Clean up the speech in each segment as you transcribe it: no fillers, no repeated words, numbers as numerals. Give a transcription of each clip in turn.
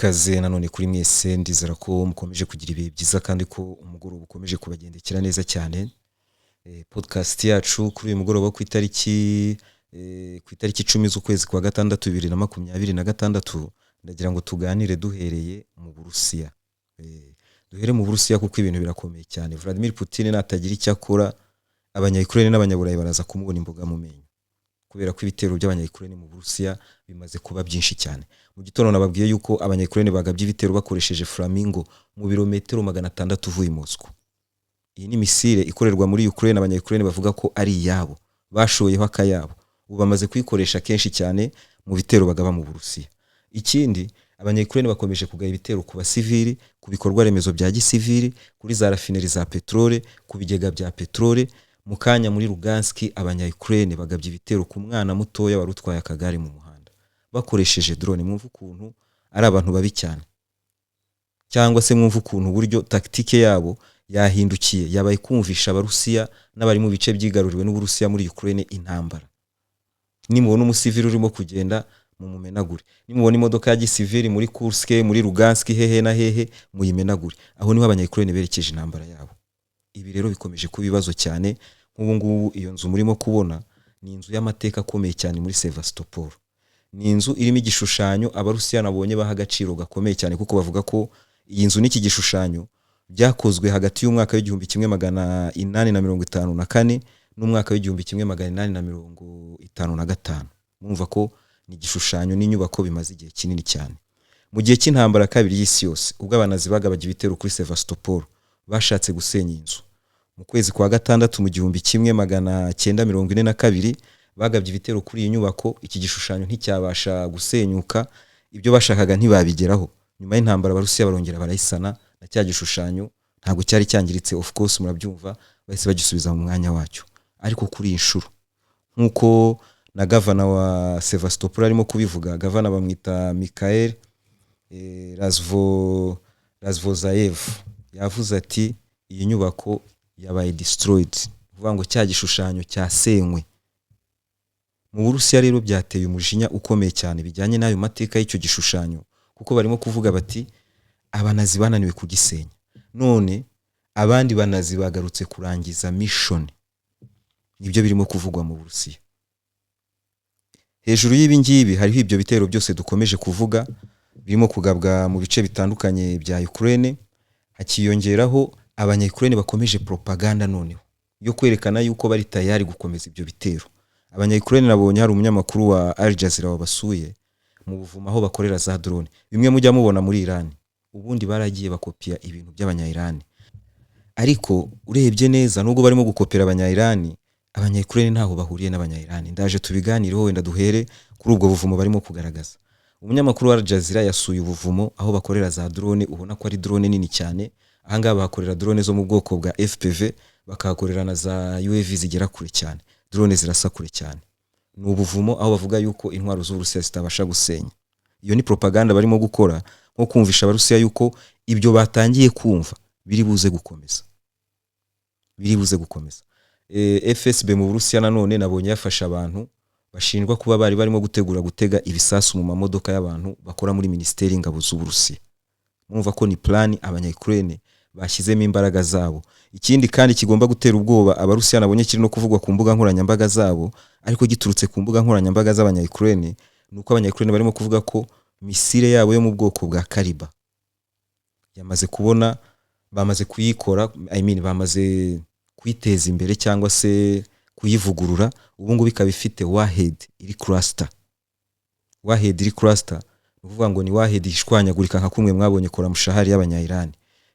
ikaze nanone kuri mwese ndizera ko mukomeje kugira ibihe byiza kandi ko umugoroba ukomeje kubagendekera neza cyane. Podcast yacu kuri uyu mugoroba ku itariki 10 z'ukwezi kwa gatandatu 2026 ndagira ngo tuganire duhereye mu Burusiya. Duhere mu Burusiya kuko ibintu birakomeye cyane. Vladimir Putin natagira icyo akora, abanya-Ukraine n'abanyaburayi baraza kumubona imboga mu menyo, kubera ko ibitero by'abanya-Ukraine mu Burusiya bimaze kuba byinshi cyane. Mu gitondo nababwiye yuko abanya-Ukraine bagabye ibitero bakoresheje Flamingo mu birometero 600 uvuye i Moscow. Iyi ni misile ikorerwa muri Ukraine, abanya-Ukraine bavuga ko ari iyabo, bashoyeho akayabo. Ubu bamaze kuyikoresha kenshi cyane mu bitero bagaba mu Burusiya. Ikindi, abanya-Ukraine bakomeje kugaba ibitero ku basivili, ku bikorwa remezo bya gisivili, kuri za rafineri za petrole, ku bigega bya petrole. Mu kanya muri Lugansk abanya-Ukraine bagabye ibitero ku mwana mutoya warutwaye akagare mu muhanda bakoresheje drone. Mwumva ukuntu ari abantu babi cyane, cyangwa se mwumva ukuntu buryo tactique yabo yahindukiye, yabaye kumvisha abarusiya n'abari mu bice byigaruriwe n'Uburusiya muri Ukraine intambara. Nimubona umusivili urimo kugenda mu mumenagure, nimubona imodoka ya gisivili muri Kursk, muri Lugansk, hehe na hehe muyimenagure. Aho niho abanya-Ukraine berekeje intambara yabo. Ibi rero bikomeje kuba ibibazo cyane. Nk'ubu ngubu iyo nzu murimo kubona ni inzu y'amateka akomeye cyane muri Sevastopol. Ni inzu irimo igishushanyo abarusiya nabonye baha agaciro gakomeye cyane, kuko bavuga ko iyi nzu n'iki gishushanyo byakozwe hagati y'umwaka w'igihumbi 1854 n'umwaka w'igihumbi 1855. Mwumva ko ni igishushanyo n'inyubako bimaze igihe kinini cyane. Mu gihe cy'intambara kabiri y'isi yose, ubwo abanazi bagabye ibitero kuri Sevastopol, bashatse gusenya inzu. Mu kwezi kwa gatandatu mu gihumbi 1942 bagabye ibitero kuri iyi nyubako. Iki gishushanyo nticyabasha gusenyuka, ibyo bashakaga ntibabigeraho. Nyuma y'intambara abarusiya barongera barayisana, na cya gishushanyo ntabwo cyari cyangiritse, of course murabyumva, bahise bagisubiza mu mwanya wacyo. Ariko kuri iyi nshuro, nkuko na gavana wa Sevastopol arimo kubivuga, gavana bamwita Mikhail Razvozayev, yavuze ati iyi nyubako yabaye destroyed, uvuga ngo cya gishushanyo cyasenywe. Mu Burusiya rero byateye umujinya ukomeye cyane bijyanye n'ayo mateka y'icyo gishushanyo, kuko barimo kuvuga bati abanazi bananiwe kugisenya, none abandi banazi bagarutse kurangiza mission. Nibyo birimo kuvugwa mu Burusiya. Hejuru y'ibi ngibi hariho ibyo bitero byose dukomeje kuvuga birimo kugabwa mu bice bitandukanye bya Ukraine, hakiyongeraho abanya-Ukraine bakomeje propaganda noneho yo kwerekana yuko bari tayari gukomeza ibyo bitero. Abanya-Ukraine nabonye hari umunyamakuru wa Al Jazeera wabasuye mu buvumo aho bakorera za drone, bimwe mujya mubona muri Iran. Ubundi baragiye bakopia ibintu by'abanya-Iran, ariko urebye neza nubwo barimo gukopera abanya-Iran, abanya-Ukraine ntaho bahuriye n'abanya-Iran. Ndaje tubiganireho, wenda duhere kuri ubwo buvumo barimo kugaragaza. Umunyamakuru wa Al Jazeera yasuye ubuvumo aho bakorera za drone, ubona ko ari drone nini cyane. Ahanga bakorera drone zo mu bwoko bwa FPV, bakahakorera na za UAV zigera kure cyane. Drone zirasa kure cyane. Ni ubuvumo aho bavuga yuko intwaro z'Uburusiya zitabasha gusenya. Iyo ni propaganda barimo gukora, nko kumvisha abarusiya yuko ibyo batangiye kumva biri buze gukomeza. FSB mu Burusiya nanone nabonye yafasha abantu bashinjwa kuba bari barimo gutegura gutega ibisasu mu mamodoka y'abantu bakora muri Ministeri y'Ingabo z'Uburusiya. Mwumva ko ni plan abanya-Ukraine bashyizemo imbaraga zabo. Ikindi kandi kigomba gutera ubwoba abarusiya nabonye kiri no kuvugwa ku mbuga nkoranyambaga zabo, ariko giturutse ku mbuga nkoranyambaga z'abanya-Ukraine, nuko abanya-Ukraine barimo kuvuga ko misile yabo yo mu bwoko bwa Kaliber yamaze kubona, bamaze kuyikora, bamaze kwiteza imbere cyangwa se kuyivugurura. Ubu ngubu ikaba ifite warhead iri cluster. Uvuga ngo ni warhead ishwanyagurika nka kumwe mwabonye kora mushahari y'abanya-Iran.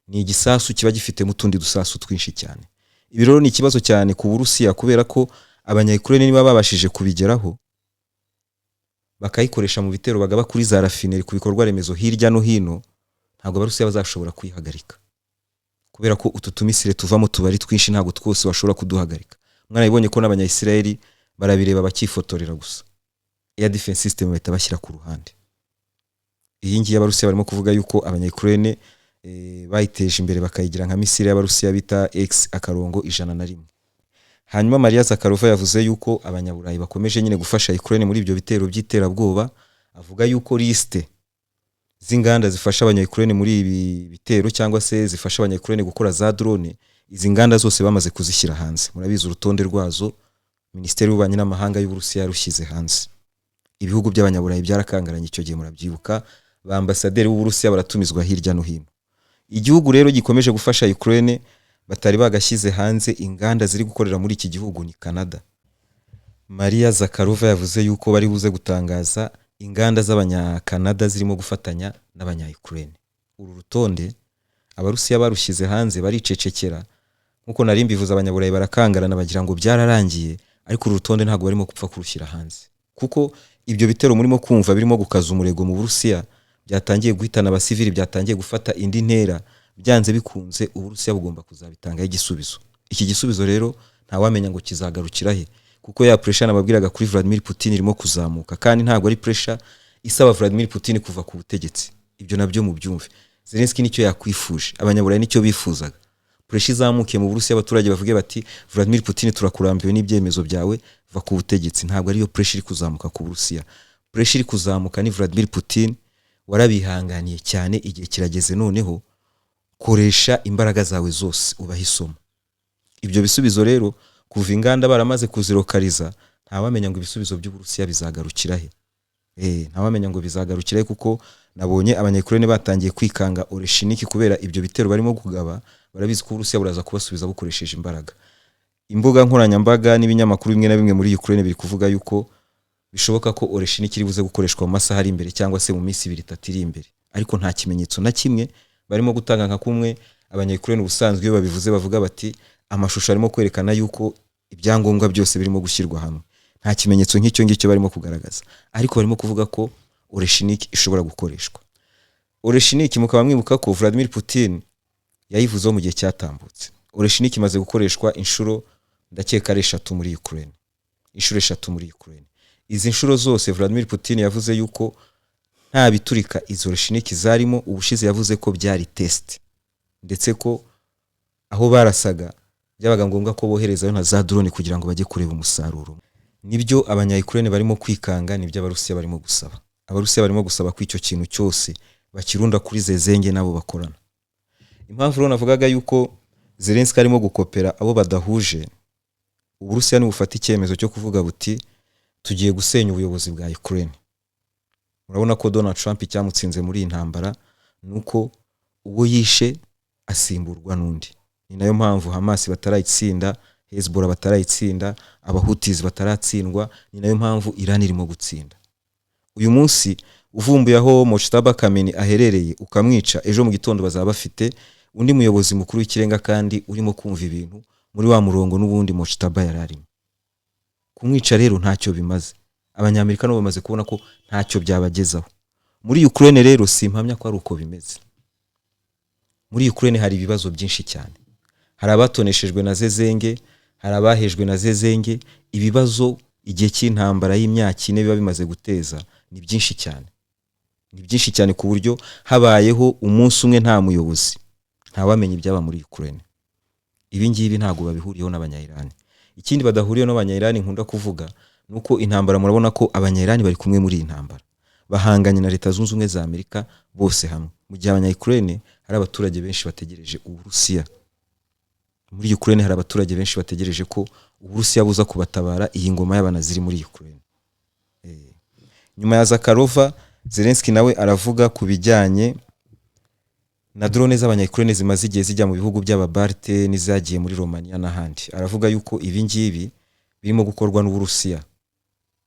Ni igisasu kiba gifite mu tundi dusasu twinshi cyane. Ibi rero ni ikibazo cyane ku Burusiya, kubera ko abanya-Ukraine niba babashije kubigeraho bakayikoresha mu bitero bagaba kuri za rafineri, ku bikorwa remezo hirya no hino, ntabwo abarusiya bazashobora kwihagarika, kubera ko utu tumisire tuvamo tubari twinshi, ntabwo twose bashobora kuduhagarika. Mwarabibonye ko n'abanya-Israeli barabireba bakifotorera gusa, air defense system bahita bashyira ku ruhande. Iyi ngiyi abarusiya barimo kuvuga yuko abanya-Ukraine bayiteje imbere bakayigira nka misile y'abarusiya bita X-101. Hanyuma Maria Zakharova yavuze yuko abanyaburayi bakomeje nyine gufasha Ukraine muri ibyo bitero by'iterabwoba. Avuga yuko liste z'inganda zifasha abanya-Ukraine muri ibi bitero cyangwa se zifasha abanya-Ukraine gukora za drone, izi nganda zose bamaze kuzishyira hanze. Murabizi urutonde rwazo Minisiteri y'Ububanyi n'Amahanga y'Uburusiya yarushyize hanze. Ibihugu by'abanyaburayi byarakangaranye icyo gihe, murabyibuka, ba ambasaderi b'Uburusiya baratumizwa hirya no hino. Igihugu rero gikomeje gufasha Ukraine batari bagashyize hanze inganda ziri gukorera muri iki gihugu ni Canada. Maria Zakharova yavuze yuko bari buze gutangaza inganda z'abanya-Canada zirimo gufatanya n'abanya-Ukraine. Uru rutonde abarusiya barushyize hanze baricecekera, nkuko nari mbivuze abanyaburayi barakangarana bagira ngo byararangiye, ariko uru rutonde ntabwo barimo gupfa kurushyira hanze, kuko ibyo bitero murimo kumva birimo gukaza umurego mu Burusiya byatangiye guhitana abasivili, byatangiye gufata indi ntera, byanze bikunze Uburusiya bugomba kuzabitangaho igisubizo. Iki gisubizo rero ntawamenya ngo kizagarukira he, kuko ya pressure nababwiraga kuri Vladimir Putin irimo kuzamuka, kandi ntabwo ari pressure isaba Vladimir Putin kuva ku butegetsi. Ibyo nabyo mu byumve. Zelensky nicyo yakwifuje, abanyaburayi nicyo bifuzaga. Pressure izamukiye mu Burusiya, abaturage bavuge bati Vladimir Putin turakurambiwe n'ibyemezo byawe, va ku butegetsi. Ntabwo ari yo pressure iri kuzamuka ku Burusiya. Pressure iri kuzamuka ni Vladimir Putin warabihanganiye cyane, igihe kirageze noneho koresha imbaraga zawe zose ubaha isomo. Ibyo bisubizo rero kuva inganda baramaze kuzirokariza, ntawamenya ngo ibisubizo by'Uburusiya bizagarukira he. Ntawamenya ngo bizagarukira he, kuko nabonye abanya-Ukraine batangiye kwikanga Oreshiniki kubera ibyo bitero barimo kugaba. Barabizi ko Uburusiya buraza kubasubiza bukoresheje imbaraga. Imbuga nkoranyambaga n'ibinyamakuru bimwe na bimwe muri Ukraine biri kuvuga yuko bishoboka ko Oreshiniki iri buze gukoreshwa mu masaha ari imbere cyangwa se mu minsi 2-3 iri imbere, ariko nta kimenyetso na kimwe barimo gutanga nka kumwe abanya-Ukraine ubusanzwe iyo babivuze bavuga bati amashusho arimo kwerekana yuko ibyangombwa byose birimo gushyirwa hamwe. Nta kimenyetso nk'icyo ngicyo barimo kugaragaza, ariko barimo kuvuga ko Oreshiniki ishobora gukoreshwa. Oreshiniki mukaba mwibuka ko Vladimir Putin yayivuzeho mu gihe cyatambutse. Oreshiniki imaze gukoreshwa inshuro ndakeka ari 3 muri Ukraine. Inshuro 3 muri Ukraine. Izi nshuro zose Vladimir Putin yavuze yuko nta biturika izo Oreshiniki zarimo. Ubushize yavuze ko byari test, ndetse ko aho barasaga byabaga ngombwa ko boherezayo na za drone kugira ngo bajye kureba umusaruro. Nibyo abanya-Ukraine barimo kwikanga, nibyo abarusiya barimo gusaba. Abarusiya barimo gusaba ko icyo kintu cyose bakirunda kuri zezenge nabo bakorana. Impamvu rero navugaga yuko Zelensky arimo gukopera abo badahuje, Uburusiya ni bufata icyemezo cyo kuvuga buti tugiye gusenya ubuyobozi bwa Ukraine. Murabona ko Donald Trump cyamutsinze muri intambara nuko uwo yishe asimburwa n'undi. Ni nayo mpamvu Hamas batarayitsinda, Hezbollah batarayitsinda, Abahutis bataratsindwa. Ni nayo mpamvu Iran irimo gutsinda. Uyu munsi uvumbuye aho Mojtaba Kameni aherereye ukamwica, ejo mu gitondo bazaba bafite undi muyobozi mukuru w'ikirenga kandi urimo kumva ibintu muri wa murongo n'ubundi Mojtaba yararimo. Kumwica rero ntacyo bimaze. Abanyamerika nabo bamaze kubona ko ntacyo byabagezaho. Muri Ukraine rero simpamya ko ari uko bimeze. Muri Ukraine hari ibibazo byinshi cyane. Hari abatoneshejwe na zezenge, hari abahejwe na zezenge. Ibibazo igihe cy'intambara y'imyaka 4 biba bimaze guteza ni byinshi cyane. Ni byinshi cyane ku buryo habayeho umunsi umwe nta muyobozi, nta wamenye ibyaba muri Ukraine. Ibi ngibi ntago babihuriyeho n'abanya-Iran. Ikindi badahuriyeho n'abanya-Iran nkunda kuvuga nuko intambara murabona ko abanya-Iran bari kumwe muri intambara, bahanganye na Leta Zunze Ubumwe za Amerika bose hamwe, mu gihe abanya-Ukraine hari abaturage benshi bategereje Uburusiya. Muri Ukraine hari abaturage benshi bategereje ko Uburusiya buza kubatabara iyi ngoma y'abanaziri muri Ukraine. Nyuma ya Zakharova, Zelensky nawe aravuga ku bijyanye na drone z'abanya-Ukraine zimaze igihe zijya mu bihugu by'ababalte n'izagiye muri Romania n'ahandi. Aravuga yuko ibi ngibi birimo gukorwa n'Uburusiya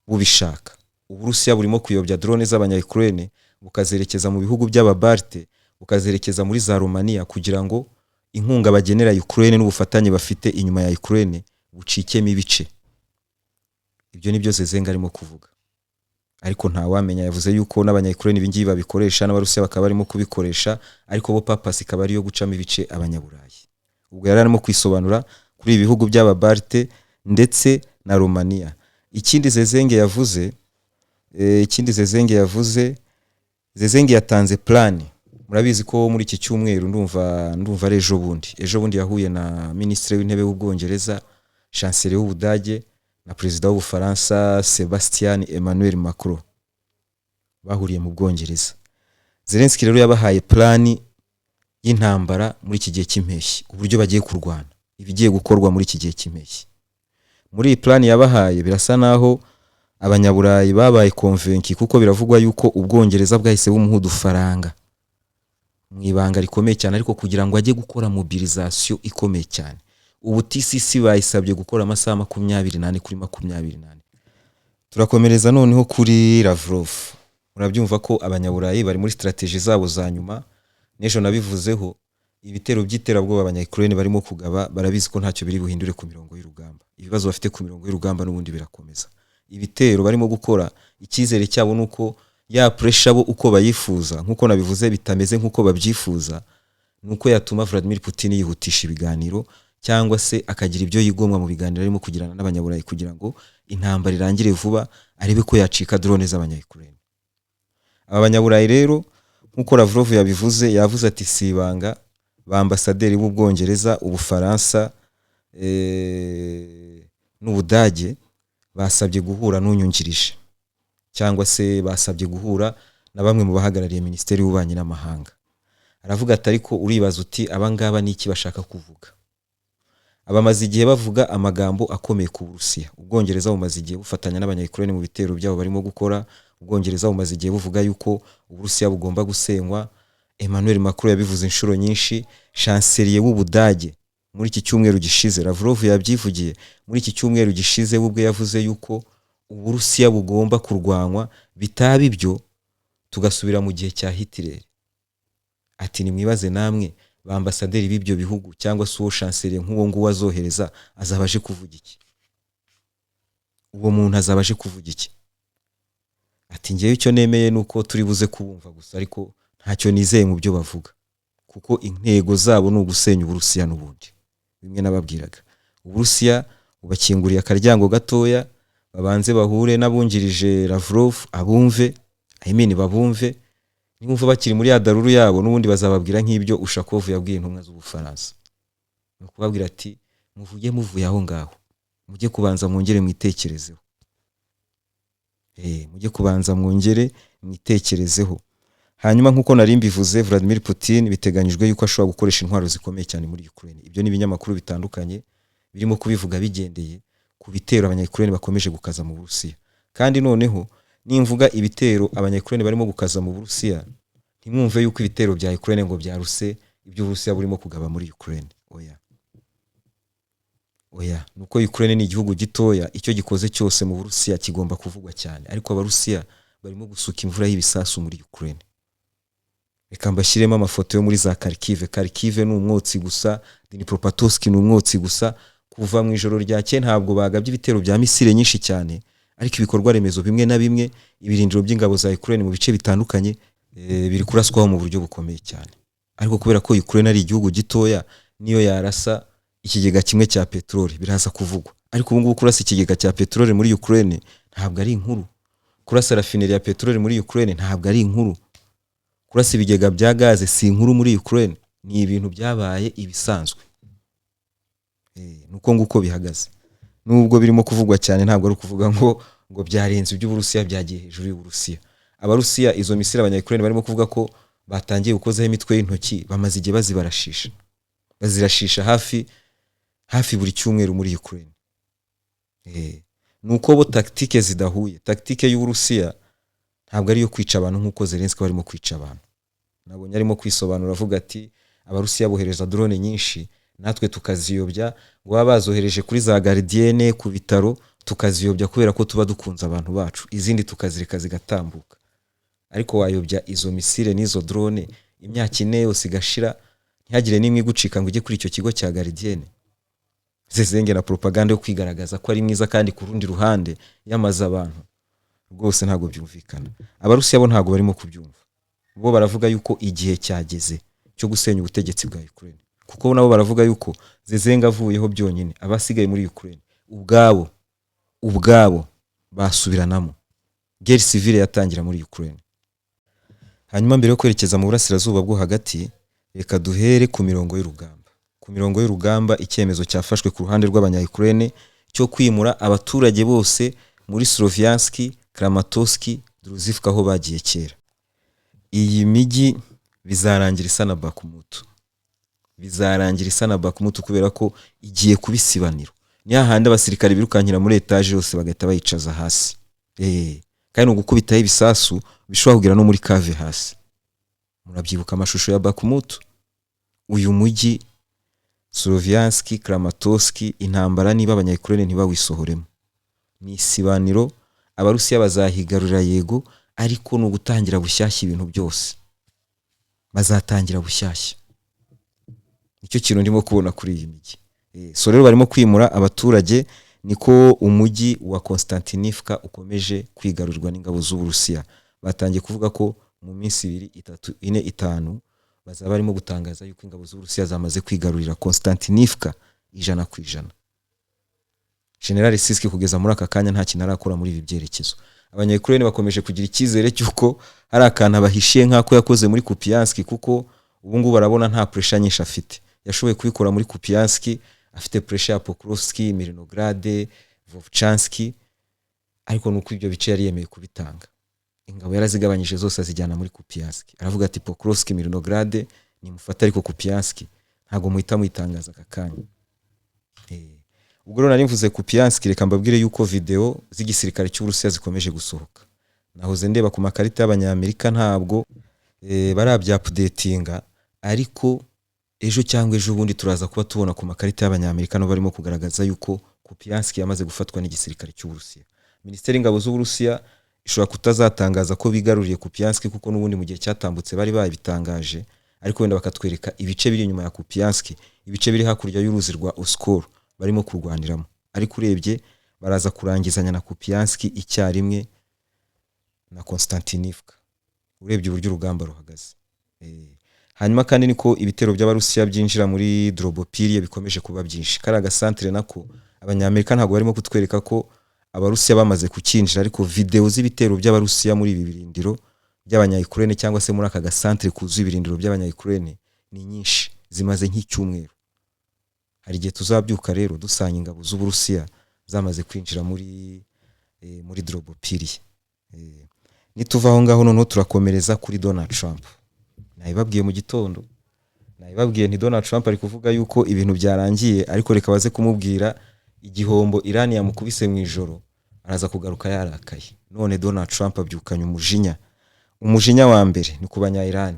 bubishaka. Uburusiya burimo kuyobya drone z'abanya-Ukraine bukazerekeza mu bihugu by'ababalte, bukazerekeza muri za Romania kugira ngo inkunga bagenera Ukraine n'ubufatanye bafite inyuma ya Ukraine bucikemo ibice. Ibyo ni byose Zelensky arimo kuvuga. Ariko nta wamenya, yavuze yuko n'abanya-Ukraine ibingibi babikoresha n'abarusiya bakaba barimo kubikoresha, ariko bo purpose ikaba ari yo gucamo ibice abanyaburayi. Ubwo yari arimo kwisobanura kuri ibihugu by'ababalte ndetse na Romania. Ikindi Zelensky yavuze, Zelensky yatanze plan. Murabizi ko muri iki cyumweru ndumva ari ejo bundi yahuye na Ministre w'intebe w'Ubwongereza, Chancelier w'Ubudage na Perezida w'Ubufaransa Sebastian Emmanuel Macron. Bahuriye mu Bwongereza. Zelensky rero yabahaye plani y'intambara muri iki gihe cy'impeshyi, uburyo bagiye kurwana, ibigiye gukorwa muri iki gihe cy'impeshyi. Muri iyi plani yabahaye birasa naho abanyaburayi babaye convaincu, kuko biravugwa yuko Ubwongereza bwahise bumuha udufaranga mu ibanga rikomeye cyane, ariko kugira ngo ajye gukora mobilisation ikomeye cyane. Ubu TCC bayisabye gukora amasaha 28 kuri 28. Turakomereza noneho kuri Lavrov. Murabyumva ko abanyaburayi bari muri strategy zabo za nyuma. N'ejo nabivuzeho, ibitero by'iterabwoba abanya-Ukraine barimo kugaba barabizi ko ntacyo biri buhindure ku mirongo y'urugamba. Ibibazo bafite ku mirongo y'urugamba n'ubundi birakomeza. Ibitero barimo gukora, icyizere cyabo nuko ya pressure bo uko bayifuza, nkuko nabivuze bitameze nkuko babyifuza, nuko yatuma Vladimir Putin yihutisha ibiganiro, cyangwa se akagira ibyo yigomwa mu biganiro arimo kugirana n'abanyaburayi kugira ngo intambara irangire vuba, arebe ko yacika drone z'abanya-Ukraine. Aba banyaburayi rero nkuko Lavrov yabivuze, yavuze ati sibanga ba ambasaderi b'Ubwongereza, Ubufaransa n'Ubudage basabye guhura n'unyungirije, cyangwa se basabye guhura na bamwe mu bahagarariye Minisiteri y'Ububanyi n'Amahanga. Aravuga ati ariko uribaza uti abangaba niki bashaka kuvuga? Abamaze igihe bavuga amagambo akomeye ku Burusiya. Ubwongereza bumaze igihe bufatanya n'abanya-Ukraine mu bitero byabo barimo gukora. Ubwongereza bumaze igihe buvuga yuko Uburusiya bugomba gusenywa. Emmanuel Macron yabivuze inshuro nyinshi. Chancelier w'Ubudage muri iki cyumweru gishize, Lavrov yabyivugiye muri iki cyumweru gishize, ubwe yavuze yuko Uburusiya bugomba kurwanwa, bitaba ibyo tugasubira mu gihe cya Hitler. Ati ni mwibaze namwe ba ambasaderi b'ibyo bihugu, cyangwa se uwo chancelier nk'uwo nguwo azohereza azabaje kuvuga iki? Uwo muntu azabaje kuvuga iki? Ati ngewe icyo nemeye nuko turi buze kubumva gusa, ariko ntacyo nizeye mu byo bavuga, kuko intego zabo ni ugusenya Uburusiya n'ubundi. Bimwe nababwiraga, Uburusiya ubakinguriye akaryango gatoya, babanze bahure n'abungirije Lavrov, abumve, babumve. Nimumva bakiri muri adaruru yabo, n'ubundi bazababwira nk'ibyo Ushakov yabwiye intumwa z'Ubufaransa. No kubabwira ati muvuye aho ngaho, mujye kubanza mwongere mwitekerezeho. Mujye kubanza mwongere mwitekerezeho. Hanyuma nkuko nari mbivuze, Vladimir Putin biteganyijwe yuko ashobora gukoresha intwaro zikomeye cyane muri Ukraine. Ibyo ni ibinyamakuru bitandukanye birimo kubivuga bigendeye ku bitero abanya-Ukraine bakomeje gukaza mu Burusiya. Kandi noneho nimvuga ibitero abanya-Ukraine barimo gukaza mu Burusiya, ntimwumve yuko ibitero bya Ukraine ngo byaruse ibyo Uburusiya burimo kugaba muri Ukraine. Oya, nuko Ukraine ni igihugu gitoya, icyo gikoze cyose mu Burusiya kigomba kuvugwa cyane. Ariko abarusiya barimo gusuka imvura y'ibisasu muri Ukraine. Reka mbashyiremo amafoto yo muri za Kharkiv. Kharkiv ni umwotsi gusa, Dnipropetrovsk ni umwotsi gusa. Kuva mu ijoro ryakeye ntabwo bagabye ibitero bya misile nyinshi cyane, ariko ibikorwa remezo bimwe na bimwe, ibirindiro by'ingabo za Ukraine mu bice bitandukanye biri kuraswaho mu buryo bukomeye cyane. Ariko kubera ko Ukraine ari igihugu gitoya, niyo yarasa ikigega kimwe cya petroli biraza kuvugwa. Ariko ubu ngubu kurasa ikigega cya petroli muri Ukraine ntabwo ari inkuru. Kurasa rafinerie ya petroli muri Ukraine ntabwo ari inkuru. Kurasa ibigega bya gaze si inkuru muri Ukraine, ni ibintu byabaye ibisanzwe. Nuko nguko bihagaze. Nubwo birimo kuvugwa cyane, ntabwo ari ukuvuga ngo byarenze iby'Uburusiya byagiye hejuru y'Uburusiya. Abarusiya izo misiri abanya-Ukraine barimo kuvuga ko batangiye gukozaho imitwe y'intoki, bamaze igihe bazirashisha hafi buri cyumweru muri Ukraine. Nuko bo tactique zidahuye. Tactique y'Uburusiya ntabwo ari yo kwica abantu nkuko Zelensky barimo kwica abantu. Nabonye arimo kwisobanura avuga ati abarusiya bohereza drone nyinshi, natwe tukaziyobya, ngo babazohereje kuri za Gardienne ku bitaro, tukaziyobya kubera ko tuba dukunze abantu bacu, izindi tukazireka zigatambuka. Ariko wayobya izo misile n'izo drone imyaka 4 yose igashira, ntihagire nimwe gucika ngo ujye kuri icyo kigo cya Gardienne. Zezenge na propaganda yo kwigaragaza ko ari mwiza, kandi ku rundi ruhande yamaza abantu. Rwose ntago byumvikana. Abarusiya bo ntago barimo kubyumva. Bo baravuga yuko igihe cyageze cyo gusenya ubutegetsi bwa Ukraine, kuko nabo baravuga yuko Zezenga avuyeho byonyine, abasigaye muri Ukraine ubwabo basubiranamo. Guerre civile yatangira muri Ukraine. Hanyuma mbere yo kwerekeza mu burasirazuba bwo hagati, reka duhere ku mirongo y'urugamba. Ku mirongo y'urugamba, icyemezo cyafashwe ku ruhande rw'abanya-Ukraine cyo kwimura abaturage bose muri Sloviansk, Kramatorsk, Druzhivka aho bagiye kera. iyi migi bizarangira isa na Bakhmut. Bizarangira isa na Bakhmut kubera ko igiye kubisibaniro. Ni hahandi abasirikare birukankira muri etage yose bagahita bayicaza hasi. Kandi no gukubitaho ibisasu bishobora kugira no muri cave hasi. Murabyibuka amashusho ya Bakhmut. Uyu mujyi Sloviansk, Kramatorsk, intambara niba abanya-Ukraine ntibawisohoremo. Ni isibaniro, abarusiya bazahigarurira yego, ariko no gutangira bushyashya ibintu byose. Bazatangira bushyashya. Nicyo kintu ndimo kubona kuri iyi migi. So rero barimo kwimura abaturage, niko umujyi wa Konstantinivka ukomeje kwigarurirwa n'ingabo z'Uburusiya. Batangiye kuvuga ko mu minsi 2, 3, 4, 5 bazaba barimo gutangaza yuko ingabo z'Uburusiya zamaze kwigarurira Konstantinivka 100%. General Siski kugeza muri aka kanya nta kintu arakora muri ibi byerekezo. Abanya-Ukraine bakomeje kugira icyizere cyuko hari akantu abahishiye nk'ako yakoze muri Kupiansk, kuko ubu ngubu barabona nta pressure nyinshi afite. Yashoboye kubikora muri Kupiansk, afite pressure ya Pokrovsk, Mironograd, Vovchansk, ariko nuko ibyo bice yari yemeye kubitanga. Ingabo yarazigabanyije zose azijyana muri Kupiansk. Aravuga ati Pokrovsk, Mironograd ni mufata, ariko Kupiansk ntago muhita muyitangaza aka kanya. Ubwo rero nari mvuze Kupiansk, reka mbabwire yuko video z'igisirikare cy'Uburusiya zikomeje gusohoka. Nahoze ndeba ku makarita y'Abanyamerika ntabwo barabya updatinga, ariko ejo cyangwa ejo bundi turaza kuba tubona ku makarita y'Abanyamerika no barimo kugaragaza yuko Kupiansk yamaze gufatwa n'igisirikare cy'Uburusiya. Minisiteri y'ingabo z'Uburusiya ishobora kutazatangaza ko bigaruriye Kupiansk, kuko n'ubundi mu gihe cyatambutse bari babitangaje, ariko wenda bakatwereka ibice biri inyuma ya Kupiansk, ibice biri hakurya y'uruzi rwa Oskol barimo kurwaniramo. Ariko urebye baraza kurangizanya na Kupiansk icyarimwe na Konstantinivka. Urebye uburyo urugamba ruhagaze. Hanyuma kandi niko ibitero by'Abarusiya byinjira muri Drobopil bikomeje kuba byinshi. Karaga centre nako Abanyamerika ntago barimo kutwereka ko Abarusiya bamaze kukinjira, ariko video z'ibitero by'Abarusiya muri ibi birindiro by'Abanya-Ukraine cyangwa se muri aka gasantre kuzuye ibirindiro by'Abanya-Ukraine ni nyinshi, zimaze nk'icyumweru. Hari igihe tuzabyuka rero dusanga ingabo z'Uburusiya zamaze kwinjira muri Drobopil. Nituva aho ngaho noneho turakomereza kuri Donald Trump. Nabibabwiye mu gitondo, nabibabwiye nti Donald Trump ari kuvuga yuko ibintu byarangiye, ariko reka baze kumubwira igihombo Iran yamukubise mu ijoro, araza kugaruka yarakaye. None Donald Trump abyukanye umujinya wa mbere ni ku Banya-Iran.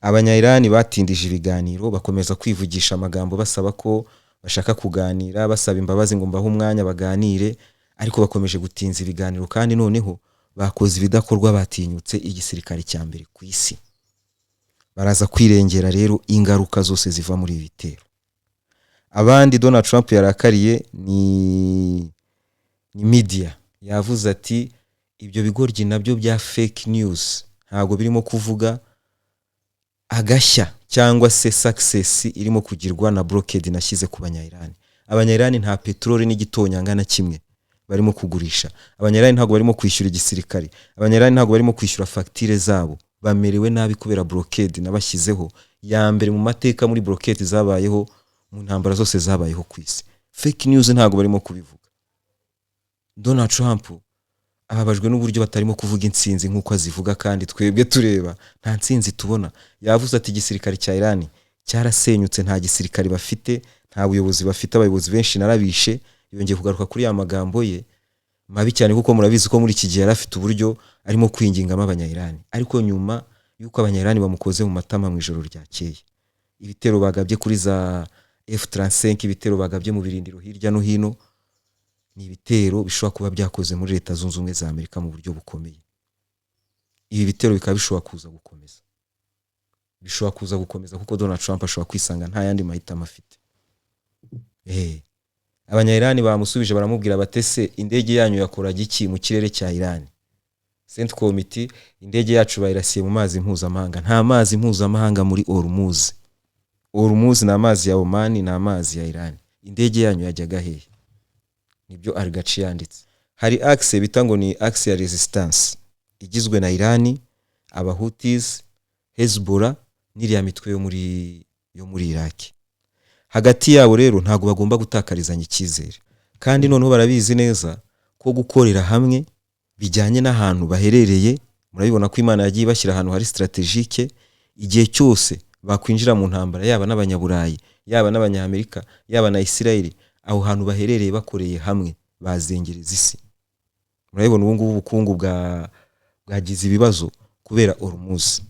Abanya-Iran batindije ibiganiro, bakomeza kwivugisha amagambo basaba ko bashaka kuganira, basaba imbabazi ngo mbaho umwanya baganire, ariko bakomeje gutinza ibiganiro, kandi noneho bakoze ibidakorwa, batinyutse igisirikare cya mbere ku isi. Baraza kwirengera rero ingaruka zose ziva muri ibi bitero. Abandi Donald Trump yarakariye ni media. Yavuze ati ibyo bigoryi nabyo bya fake news ntago birimo kuvuga agashya cyangwa se success irimo kugirwa na blockade nashyize ku Banya-Iran. Abanya-Iran nta petroli n'igitonyanga na kimwe barimo kugurisha. Abanya-Iran ntago barimo kwishyura igisirikare. Abanya-Iran ntago barimo kwishyura facture zabo. Bamerewe nabi kubera blockade nabashyizeho, ya mbere mu mateka muri blockade zabayeho mu ntambara zose zabayeho ku isi. Fake news ntago barimo kubivuga. Donald Trump ababajwe n'uburyo batarimo kuvuga intsinzi nk'uko azivuga, kandi twebwe tureba nta ntsinzi tubona. Yavuze ati igisirikare cya Iran cyarasenyutse, nta gisirikare bafite, nta buyobozi bafite, abayobozi benshi narabishe. Yongeye kugaruka kuri ya magambo ye mabi cyane, kuko murabizi ko muri iki gihe yarafite uburyo arimo kwingingama Abanya-Iran. Ariko nyuma yuko Abanya-Iran bamukoze mu matama mu ijoro ryakeye, ibitero bagabye kuri za F-35, ibitero bagabye mu birindiro hirya no hino, ni ibitero bishobora kuba byakoze muri Leta Zunze Ubumwe za Amerika mu buryo bukomeye. Ibi bitero bikaba bishobora kuza gukomeza. Bishobora kuza gukomeza kuko Donald Trump ashobora kwisanga nta yandi mahitamo afite. Abanya-Iran bamusubije baramubwira batese indege yanyu yakoraga iki mu kirere cya Iran? Central Committee, indege yacu bayirasiye mu mazi mpuzamahanga. Nta mazi mpuzamahanga muri Hormuz. Hormuz na amazi ya Oman na amazi ya Iran. Indege yanyu yajyaga hehe? Nibyo Al-Ghachi yanditse. Hari axe bita ngo ni axe ya resistance igizwe na Iran, Abahouthis, Hezbollah n'iriya mitwe yo muri Iraq. Hagati yabo rero ntago bagomba gutakarizanya icyizere, kandi noneho barabizi neza ko gukorera hamwe bijyanye n'ahantu baherereye murabibona ko Imana yagiye bashyira ahantu hari strategique, igihe cyose bakwinjira mu ntambara, yaba n'abanyaburayi, yaba n'abanyamerika, yaba na Isirayeli, aho hantu baherereye bakoreye hamwe bazengereza isi. Murabibona ubu ngubu ubukungu bwagize ibibazo kubera Hormuz.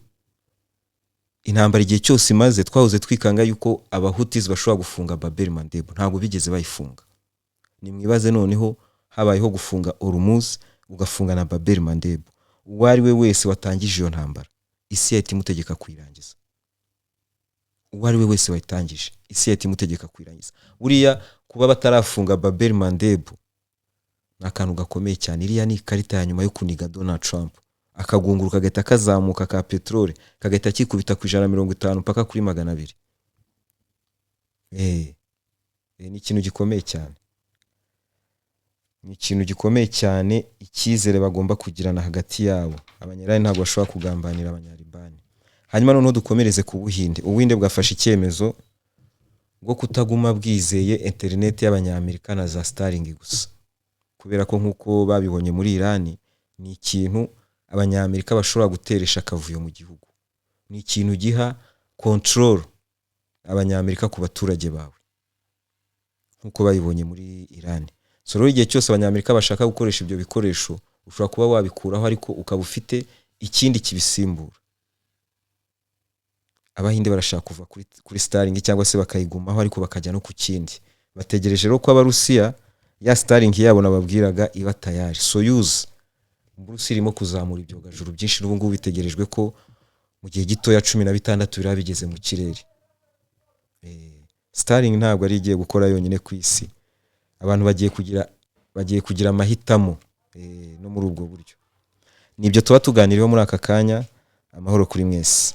Intambara igihe cyose imaze, twahoze twikanga yuko abahutis bashobora gufunga Bab el Mandeb, ntabwo bigeze bayifunga. Ni mwibaze noneho habayeho gufunga Hormuz, ugafunga na Bab el Mandeb. Uwari we wese watangije iyo ntambara, isi yahita imutegeka kuyirangiza. Uwari we wese wayitangije, isi yahita imutegeka kuyirangiza. Buriya kuba batarafunga Bab el Mandeb ni akantu gakomeye cyane. Iriya ni ikarita ya nyuma yo kuniga Donald Trump, akagunguru kagahita kazamuka ka petrole, kagahita kikubita ku 150 mpaka kuri 200. Ni ikintu gikomeye cyane. Ni ikintu gikomeye cyane, icyizere bagomba kugirana hagati yabo. Abanyarani ntabwo bashobora kugambanira abanyaribani. Hanyuma noneho dukomereze ku Buhinde. Ubuhinde bwafashe icyemezo bwo kutaguma bwizeye internet y'abanyamerika na za Starlink gusa, kubera ko nkuko babibonye muri Iran, ni ikintu abanyamerika bashobora guteresha akavuyo mu gihugu. Ni ikintu giha control abanyamerika ku baturage bawe, nkuko babibonye muri Iran. So rero igihe cyose abanyamerika bashaka gukoresha ibyo bikoresho, ushobora kuba wabikuraho ariko ukaba ufite ikindi kibisimbura. Abahinde barashaka kuva kuri Starlink cyangwa se bakayigumaho ariko bakajya no ku kindi. Bategereje rero ko Abarusiya ya Starlink yabo nababwiraga iba tayari. Soyuz Uburusiya irimo kuzamura ibyogajuru byinshi, n'ubu ngubu bitegerejwe ko mu gihe gito ya 16 biraba bigeze mu kirere. Starlink ntabwo ari igiye gukora yonyine ku isi. Abantu bagiye kugira amahitamo no muri ubwo buryo. Nibyo tuba tuganiriyeho muri aka kanya. Amahoro kuri mwese.